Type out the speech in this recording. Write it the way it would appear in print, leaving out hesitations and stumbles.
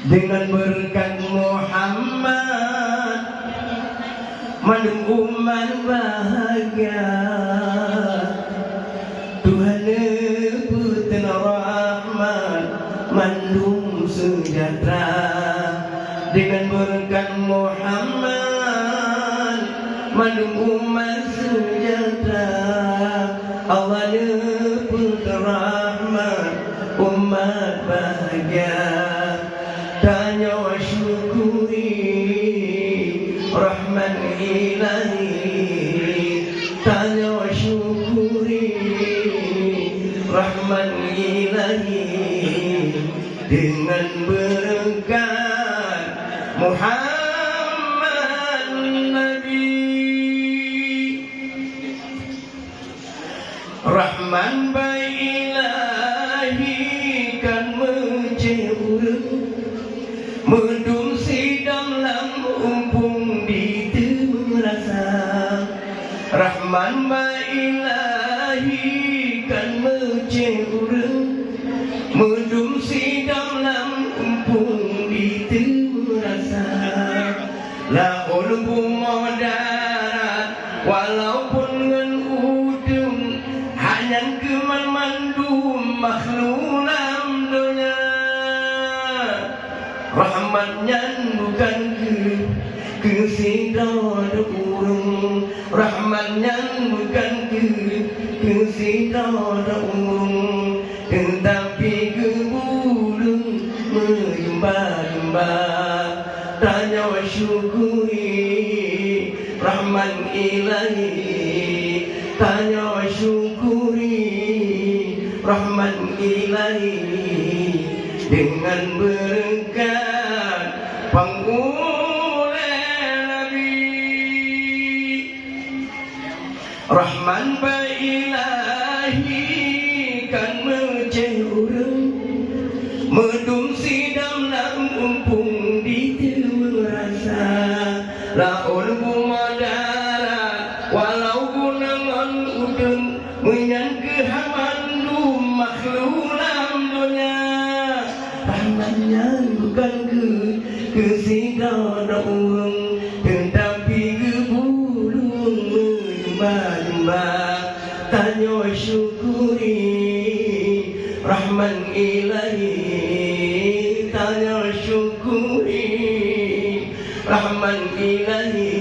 dengan berkat Muhammad umat bahagia. Tuhan Putra Rahmat mandung sejahtera dengan berkat Muhammad mandung umat sejahtera. Allah Putra Rahmat umat bahagia. Tanya wa syukuri Rahman ilahi, tanya wa syukuri Rahman ilahi dengan berkat Muhammad Nabi. Rahman bai ilahi kan menceurang mendung sidang lam umpung di merasa. Rahman ba ilahi kan menceurang mendung sidang lam umpung di merasa. Laul bumodarat walaupun ngan udung hanya keman mandum makhluk lam dunia. Rahmatnya bukan ke sidang urung, rahmatnya bukan ke sidang urung, tetapi ke burung menyembah-nyembah. Tanya wa syukuri Rahman ilahi, tanya wa syukuri Rahman ilahi dengan berkat pangulai Nabi. Rahman ba ilahi kan menceurang medung sidam lang umpung di merasa. Laul bumadara walau gunangan udeng menyan kehamandum makhluk lam dunia. Rahmatnya bukan ke sidang urung, tetapi ke bulung menyembah-nyembah. Tanya wa syukuri Rahman ilahi, tanya wa syukuri Rahman ilahi